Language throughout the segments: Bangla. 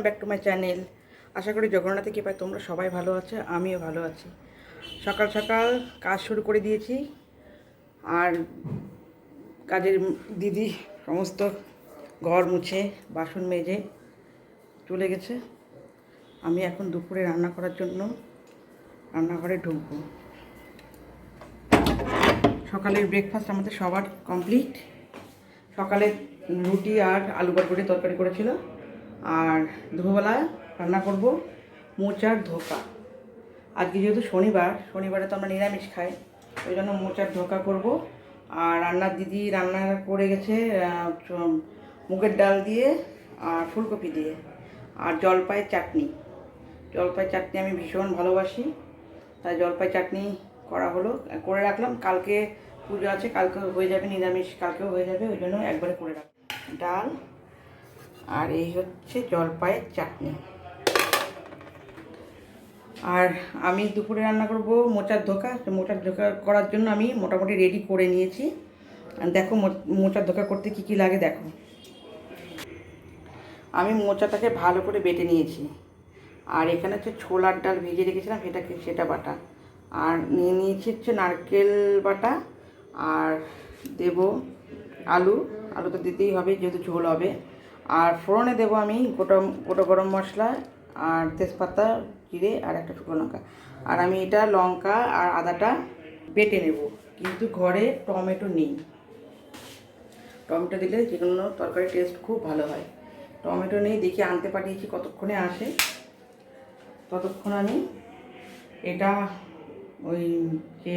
Back to my channel. আশা করি জগন্নাথে কৃপায় তোমরা সবাই ভালো আছো, আমিও ভালো আছি। সকাল সকাল কাজ শুরু করে দিয়েছি, আর কাজের দিদি সমস্ত ঘর মুছে বাসন মেজে চলে গেছে। আমি এখন দুপুরে রান্না করার জন্য রান্নাঘরে ঢুকবো। সকালের ব্রেকফাস্ট আমাদের সবার কমপ্লিট। সকালে রুটি আর আলু বরবটি তরকারি করেছিল, আর দুপুরবেলা রান্না করব মোচার ধোকা। আজকে যেহেতু শনিবারে তো আমরা নিরামিষ খাই, ওই জন্য মোচার ধোকা করব। আর রান্নার দিদি রান্না করে গেছে মুগের ডাল দিয়ে আর ফুলকপি দিয়ে, আর জলপাইয়ের চাটনি। জলপাই চাটনি আমি ভীষণ ভালোবাসি, তাই জলপাই চাটনি করে রাখলাম। কালকে পুজো আছে, কালকেও হয়ে যাবে, নিরামিষ কালকেও হয়ে যাবে, ওই জন্য একবারে করে রাখলাম ডাল। আর এই হচ্ছে জলপাইয়ের চাটনি। আর আমি দুপুরে রান্না করব মোচার ধোকা। মোচার ধোকা করার জন্য আমি মোটামুটি রেডি করে নিয়েছি। দেখো মোচার ধোকা করতে কি কি লাগে দেখো। আমি মোচাটাকে ভালো করে বেটে নিয়েছি, আর এখানে হচ্ছে ছোলার ডাল ভিজিয়ে রেখেছিলাম, সেটা বাটা। আর নিয়ে নিয়েছি হচ্ছে নারকেল বাটা, আর দেব আলু তো দিতেই হবে যেহেতু ঝোল হবে। আর ফোড়নে দেবো আমি গোটা গরম মশলা আর তেজপাতা, জিরে আর একটা শুকনো লঙ্কা। আর আমি এটা লঙ্কা আর আদাটা বেটে নেব, কিন্তু ঘরে টমেটো নেই। টমেটো দিলে যে কোনো তরকারি টেস্ট খুব ভালো হয়। টমেটো নেই, দেখি আনতে পাঠিয়েছি, কতক্ষণে আসে ততক্ষণ আমি এটা ওই যে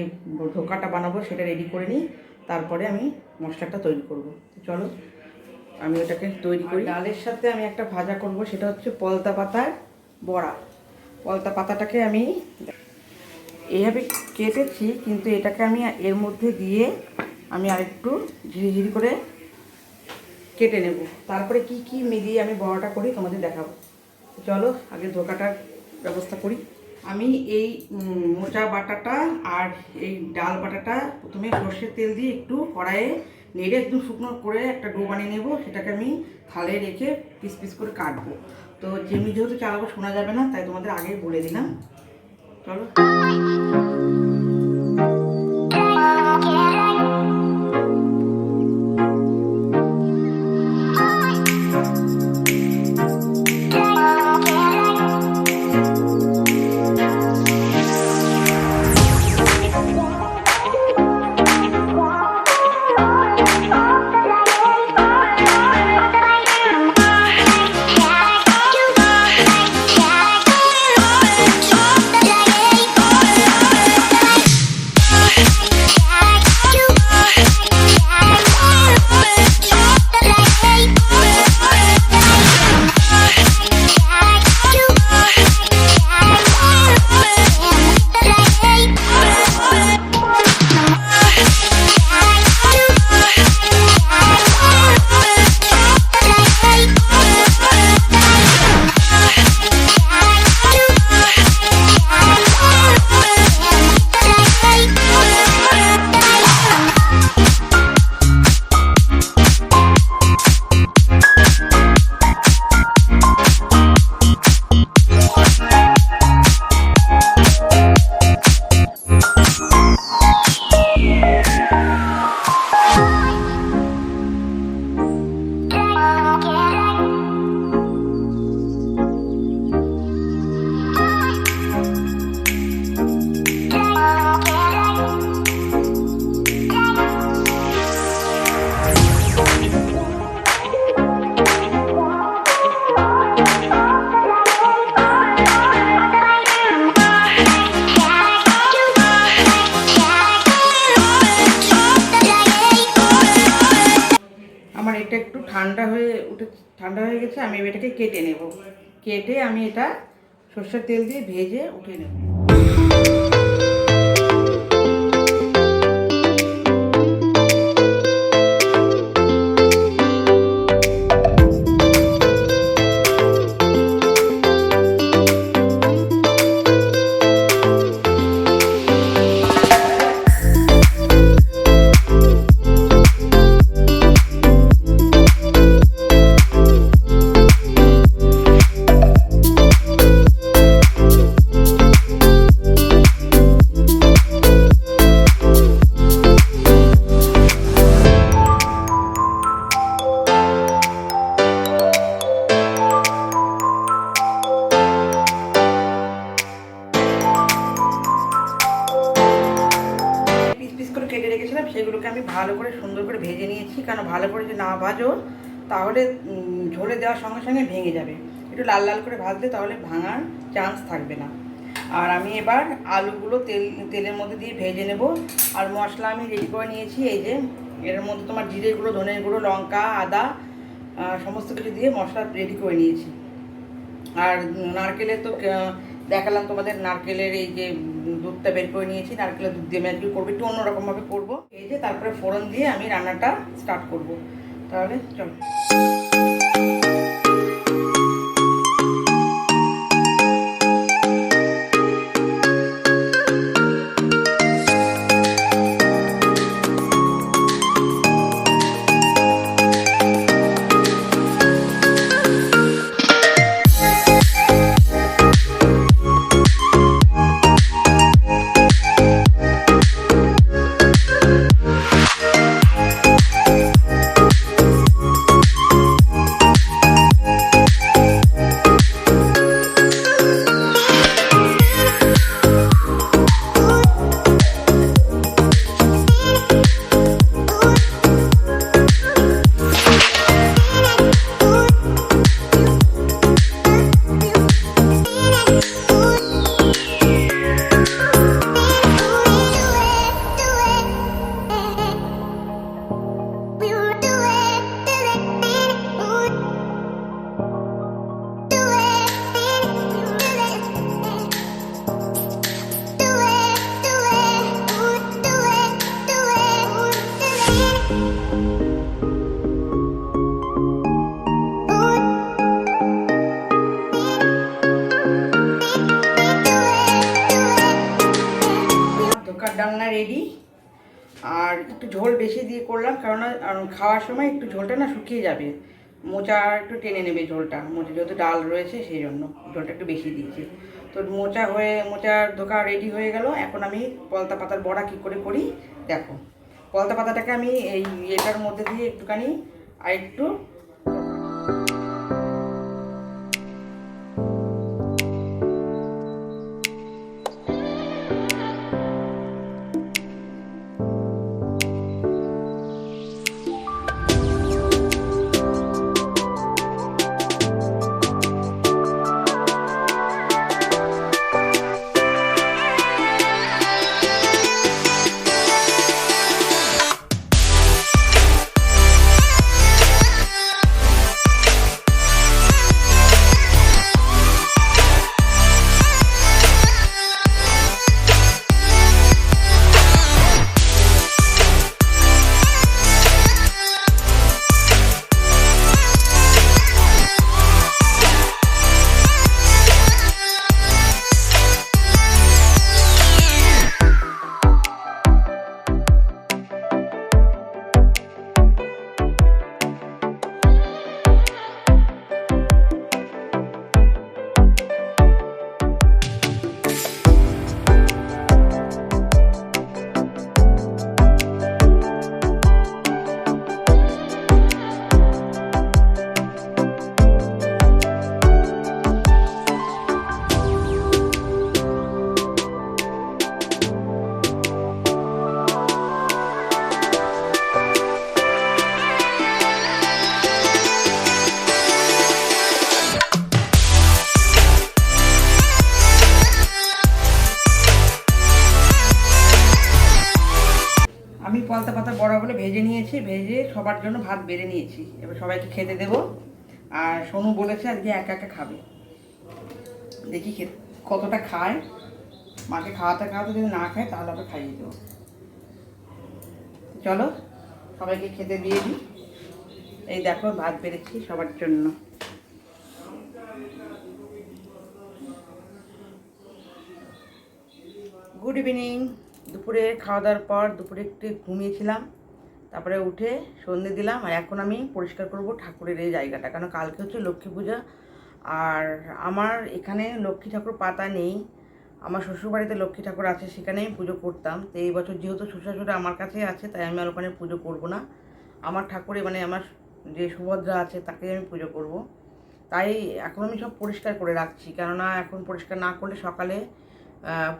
ধোকাটা বানাবো সেটা রেডি করে নিই, তারপরে আমি মশলাটা তৈরি করব। চলো আমি ওটাকে তৈরি করি। ডালের সাথে আমি একটা ভাজা করব, সেটা হচ্ছে পলতা পাতার বড়া। পলতা পাতাটাকে আমি এইভাবে কেটেছি, কিন্তু এটাকে আমি এর মধ্যে দিয়ে আমি আরেকটু ঝিরিঝিরি করে কেটে নেব। তারপরে কি কি মিলিয়ে আমি বড়াটা করি তোমাদের দেখাবো। চলো আগে ধোকাটার ব্যবস্থা করি। আমি এই মোচা বাটাটা আর এই ডাল বাটাটা প্রথমে সর্ষের তেল দিয়ে একটু কড়াইয়ে নেড়ে একদম শুকনো করে একটা ডো বানিয়ে নেব। সেটাকে আমি থালে রেখে পিস পিস করে কাটবো। তো যেহেতু চালাবো শোনা যাবে না, তাই তোমাদের আগেই বলে দিলাম। চলো এটা একটু ঠান্ডা হয়ে গেছে। আমি এটাকে কেটে নেব। কেটে আমি এটা সরষের তেল দিয়ে ভেজে উঠিয়ে নেব। ভেজে নিয়েছি, কারণ ভালো করে যদি না ভাজো তাহলে ঝোলে দেওয়ার সঙ্গে সঙ্গে ভেঙে যাবে। একটু লাল লাল করে ভাজলে তাহলে ভাঙার চান্স থাকবে না। আর আমি এবার আলুগুলো তেলের মধ্যে দিয়ে ভেজে নেব। আর মশলা আমি রেডি করে নিয়েছি, এই যে এর মধ্যে তোমার জিরে গুঁড়ো, ধনে গুঁড়ো, লঙ্কা, আদা সমস্ত কিছু দিয়ে মশলা রেডি করে নিয়েছি। আর নারকেলের তো দেখালাম তোমাদের, নারকেলের এই যে দুধটা বের করে নিয়েছি, নারকেলের দুধ দিয়ে আমি আজকে করবো, একটু অন্যরকমভাবে করবো। এই যে তারপরে ফোড়ন দিয়ে আমি রান্নাটা স্টার্ট করব। তাহলে চলো। ডালনা রেডি। আর একটু ঝোল বেশি দিয়ে করলাম, কারণ খাওয়ার সময় একটু ঝোলটা না শুকিয়ে যাবে, মোচা একটু টেনে নেবে ঝোলটা, মোচা যেহেতু ডাল রয়েছে সেই জন্য ঝোলটা একটু বেশি দিয়েছি। তো মোচার ধোকা রেডি হয়ে গেল। এখন আমি পলতা পাতার বড়া কী করে করি দেখো। পলতা পাতাটাকে আমি এই এটার মধ্যে দিয়ে একটুখানি আর একটু পলতা পাতা বড়াগুলো ভেজে নিয়েছি, ভেজে সবার জন্য ভাত বেড়ে নিয়েছি। এবার সবাইকে খেতে দেবো। আর সোনু বলেছে আজকে একা একা খাবে, দেখি কতটা খায়। মাকে খাওয়াতে যদি না খায় তাহলে ওকে খাইয়ে দেবো। চলো সবাইকে খেতে দিয়ে দিই। এই দেখো ভাত বেড়েছি সবার জন্য। Good evening. দুপুরে খাওয়া দাওয়ার পর দুপুরে একটু ঘুমিয়েছিলাম, তারপরে উঠে সন্ধে দিলাম। আর এখন আমি পরিষ্কার করব ঠাকুরের এই জায়গাটা, কারণ কালকে হচ্ছে লক্ষ্মী পূজা। আর আমার এখানে লক্ষ্মী ঠাকুর পাতা নেই, আমার শ্বশুরবাড়িতে লক্ষ্মী ঠাকুর আছে, সেখানে আমি পুজো করতাম। তো এই বছর যেহেতু শ্বশুর আমার কাছেই আছে, তাই আমি আর ওখানে পুজো করব না। আমার ঠাকুরে মানে আমার যে সুভদ্রা আছে তাকে আমি পুজো করব। তাই এখন আমি সব পরিষ্কার করে রাখছি, কেননা এখন পরিষ্কার না করলে সকালে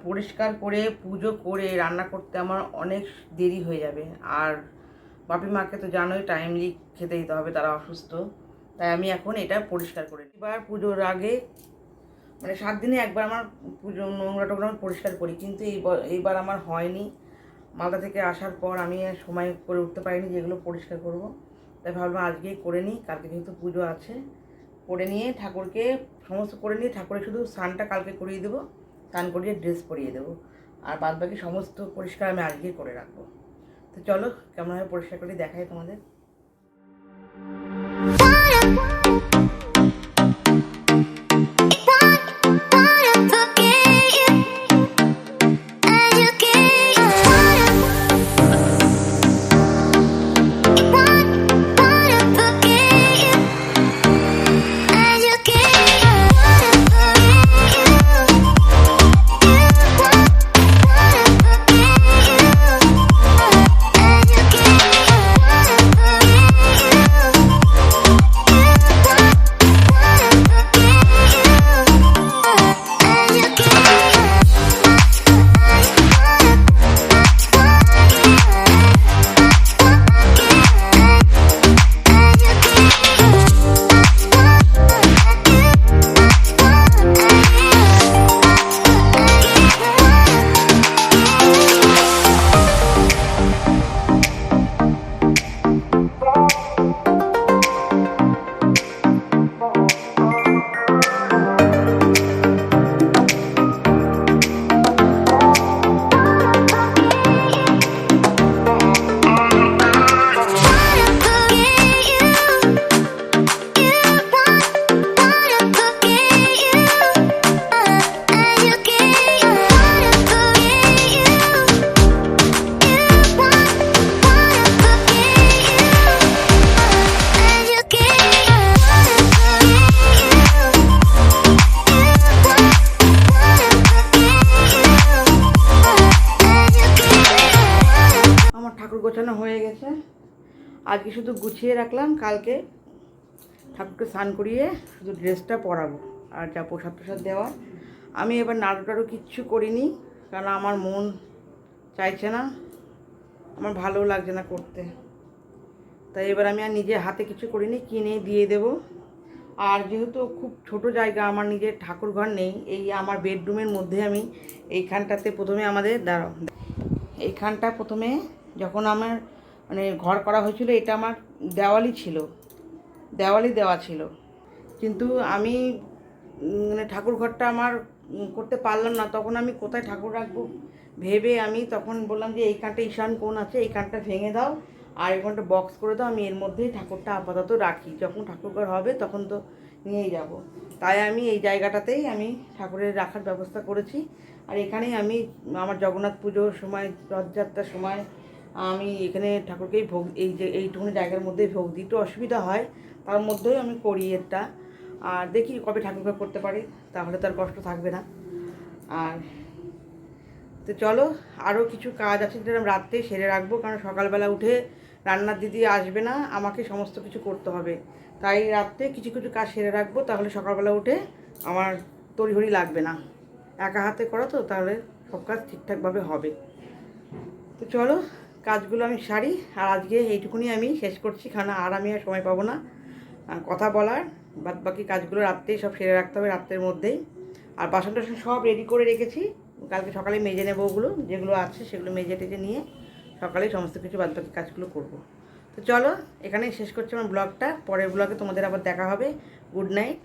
পরিষ্কার করে পুজো করে রান্না করতে আমার অনেক দেরি হয়ে যাবে। আর বাপি মাকে তো জানোই টাইমলি খেতে দিতে হবে, তারা অসুস্থ। তাই আমি এখন এটা পরিষ্কার করে নিই। এবার পুজোর আগে মানে 7 দিনে একবার আমার পুজো নোংরা টোংরা আমি পরিষ্কার করি, কিন্তু এইবার আমার হয়নি। মালদা থেকে আসার পর আমি সময় করে উঠতে পারিনি যেগুলো পরিষ্কার করব। তাই ভাবলাম আজকেই করে নিই, কালকে যেহেতু পুজো আছে। করে নিয়ে ঠাকুরকে সমস্ত করে নিয়ে ঠাকুরের শুধু স্নানটা কালকে করিয়ে দেবো, স্নান করিয়ে ড্রেস পরিয়ে দেবো। আর বাদ বাকি সমস্ত পরিষ্কার আমি আজকেই করে রাখবো। তো চলো কেমনভাবে পরিষ্কার করে দেখাই তোমাদের। গোছানো হয়ে গেছে, আজকে শুধু গুছিয়ে রাখলাম, কালকে ঠাকুরকে স্নান করিয়ে শুধু ড্রেসটা পরাবো আর যা প্রসাদ প্রসাদ দেওয়া। আমি এবার নাড়ু টাড়ু কিচ্ছু করিনি, কারণ আমার মন চাইছে না, আমার ভালো লাগছে না করতে। তাই এবার আমি আর নিজে হাতে কিছু করিনি, কিনে দিয়ে দেব। আর যেহেতু খুব ছোট জায়গা, আমার নিজের ঠাকুর ঘর নেই, এই আমার বেডরুমের মধ্যে আমি এইখানটাতে প্রথমে এইখানটা প্রথমে যখন আমার মানে ঘর করা হয়েছিল, এটা আমার দেওয়ালি দেওয়া ছিল, কিন্তু আমি মানে ঠাকুর ঘরটা আমার করতে পারলাম না। তখন আমি কোথায় ঠাকুর রাখবো ভেবে আমি তখন বললাম যে এইখানটা ঈশান কোণ আছে, এইখানটা ভেঙে দাও আর এইখানটা বক্স করে দাও, আমি এর মধ্যেই ঠাকুরটা আপাতত রাখি, যখন ঠাকুর ঘর হবে তখন তো নিয়েই যাব। তাই আমি এই জায়গাটাতেই আমি ঠাকুরের রাখার ব্যবস্থা করেছি। আর এখানেই আমি আমার জগন্নাথ পুজোর সময়, রথযাত্রার সময় আমি এখানে ঠাকুরকেই ভোগ, এই যে এইটুকুনি জায়গার মধ্যেই ভোগ দিই। একটু অসুবিধা হয়, তার মধ্যেই আমি করি এটা। আর দেখি কবে ঠাকুরকে করতে পারি, তাহলে তার কষ্ট থাকবে না। আর তো চলো, আরও কিছু কাজ আছে যেটা আমি রাত্রেই সেরে রাখবো, কারণ সকালবেলা উঠে রান্নার দিদি আসবে না, আমাকে সমস্ত কিছু করতে হবে। তাই রাত্রে কিছু কিছু কাজ সেরে রাখবো, তাহলে সকালবেলা উঠে আমার তড়িঘড়ি লাগবে না। একা হাতে করা তো, তাহলে সব কাজ ঠিকঠাকভাবে হবে। তো চলো কাজগুলো আমি সারি, আর আজকে এইটুকুনি আমি শেষ করছি, কারণ আর আমি আর সময় পাবো না কথা বলার। বাদ বাকি কাজগুলো রাত্রেই সব সেরে রাখতে হবে, রাত্রের মধ্যেই। আর বাসন টাসন সব রেডি করে রেখেছি, কালকে সকালে মেজে নেবো। ওগুলো যেগুলো আছে সেগুলো মেজে টেজে নিয়ে সকালেই সমস্ত কিছু বাদ বাকি কাজগুলো করবো। তো চলো এখানেই শেষ করছি আমার ব্লগটা, পরের ব্লগে তোমাদের আবার দেখা হবে। Good night.